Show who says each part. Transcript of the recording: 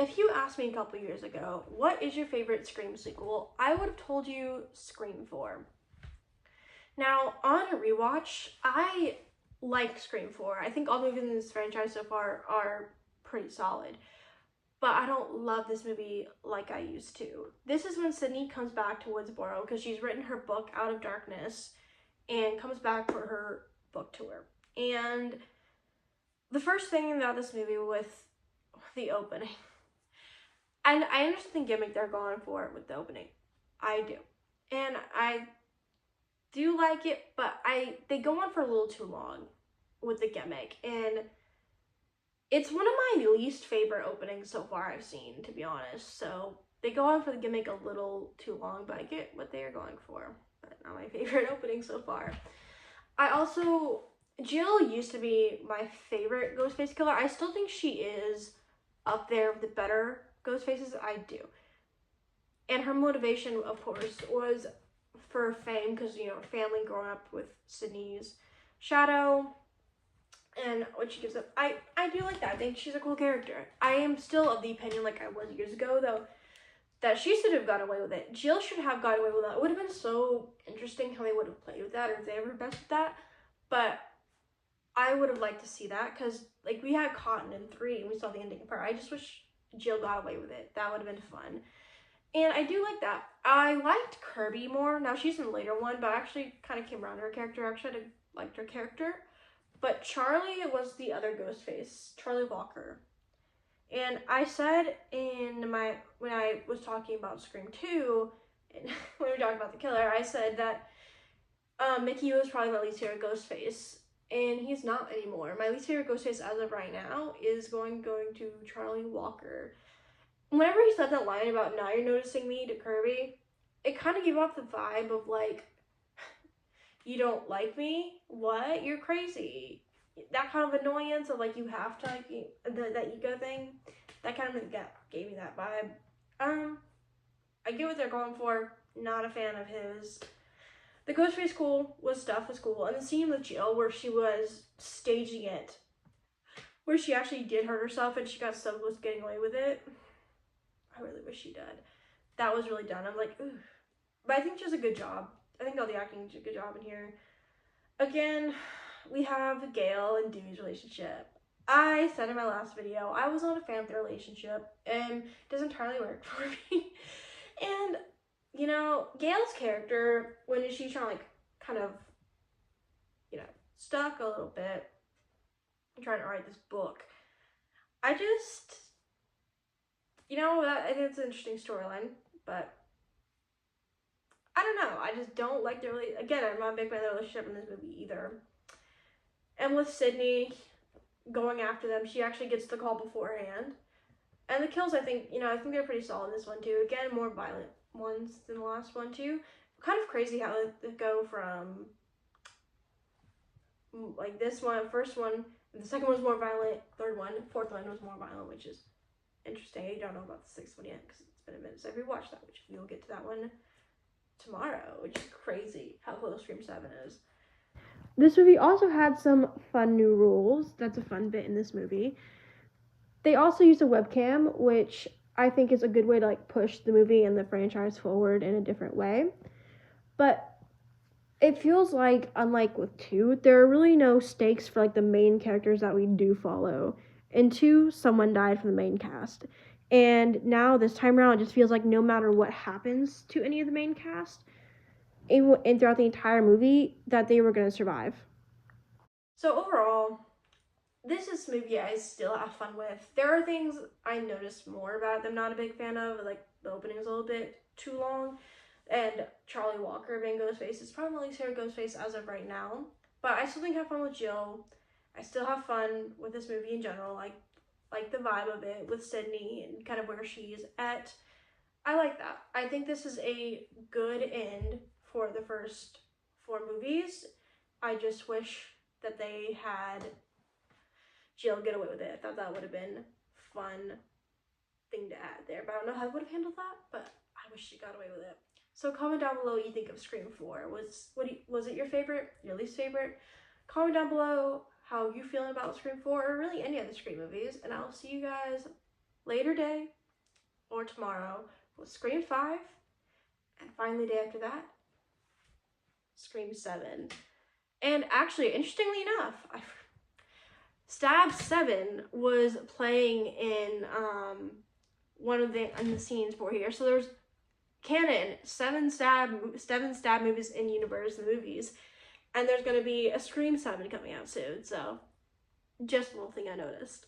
Speaker 1: if you asked me a couple years ago, what is your favorite Scream sequel, I would have told you Scream 4. Now, on a rewatch, I like Scream 4. I think all movies in this franchise so far are pretty solid. But I don't love this movie like I used to. This is when Sydney comes back to Woodsboro because she's written her book Out of Darkness and comes back for her book tour. And the first thing about this movie with the opening, and I understand the gimmick they're going for with the opening. I do. And I do like it, but they go on for a little too long with the gimmick. And it's one of my least favorite openings so far I've seen, to be honest. So they go on for the gimmick a little too long, but I get what they are going for. But not my favorite opening so far. Jill used to be my favorite Ghostface killer. I still think she is up there with the better Ghostfaces. I do. And her motivation, of course, was for fame because, her family growing up with Sydney's shadow and what she gives up. I do like that. I think she's a cool character. I am still of the opinion, like I was years ago, though, that she should have gotten away with it. Jill should have gotten away with that. It would have been so interesting how they would have played with that, or if they ever messed with that. But I would have liked to see that because, like, we had Cotton in 3 and we saw the ending part. I just wish Jill got away with it. That would have been fun. And I do like that. I liked Kirby more. Now, she's in the later one, but I actually kind of came around to her character. Actually, I liked her character. But Charlie was the other Ghostface, Charlie Walker. And I said when I was talking about Scream 2, and when we were talking about the killer, I said that Mickey was probably my least favorite Ghostface. And he's not anymore. My least favorite Ghostface as of right now is going to Charlie Walker. Whenever he said that line about "now you're noticing me" to Kirby, it kind of gave off the vibe of like, you don't like me? What? You're crazy. That kind of annoyance of like you have to like that ego thing. That kind of gave me that vibe. I get what they're going for. Not a fan of his. The Ghostface stuff was cool, and the scene with Jill where she was staging it, where she actually did hurt herself and she got so close to getting away with it. I really wish she did. That was really done. I'm like, ooh. But I think she does a good job. I think all the acting did a good job in here. Again, we have Gail and Dewey's relationship. I said in my last video, I was not a fan of their relationship, and it doesn't entirely work for me. And, Gail's character, when she's trying to, like, kind of, stuck a little bit, trying to write this book, I just, I think it's an interesting storyline, but I don't know. I just don't like their relationship. Again, I'm not a big fan of their relationship in this movie either. And with Sydney going after them, she actually gets the call beforehand. And the kills, I think they're pretty solid in this one too. Again, more violent ones than the last one too. Kind of crazy how they go from like this one, first one, the second one was more violent, third one, fourth one was more violent, which is interesting. I don't know about the sixth one yet because it's been a minute since I rewatched that, which we will get to that one tomorrow, which is crazy how close Scream 7 is. This movie also had some fun new rules. That's a fun bit in this movie. They also used a webcam, which I think is a good way to like push the movie and the franchise forward in a different way. But it feels like, unlike with 2, there are really no stakes for like the main characters that we do follow. In 2, someone died from the main cast. And now this time around, it just feels like no matter what happens to any of the main cast, and throughout the entire movie, that they were going to survive. So overall, this is a movie I still have fun with. There are things I noticed more about them not a big fan of, like the opening is a little bit too long, and Charlie Walker being Ghostface is probably my least favorite Ghostface as of right now. But I still think I have fun with Jill. I still have fun with this movie in general. Like the vibe of it with Sydney and kind of where she's at. I like that. I think this is a good end for the first 4 movies. I just wish that they had Jill get away with it. I thought that would have been a fun thing to add there, but I don't know how I would have handled that, but I wish she got away with it. So comment down below what you think of Scream 4. Was it your favorite, your least favorite? Comment down below how you feeling about Scream 4 or really any other Scream movies, and I'll see you guys later day or tomorrow with Scream 5, and finally the day after that, Scream 7. And actually, interestingly enough, Stab 7 was playing in one of the scenes for here. So there's canon 7 stab movies in universe movies, and there's going to be a Scream 7 coming out soon. So just a little thing I noticed.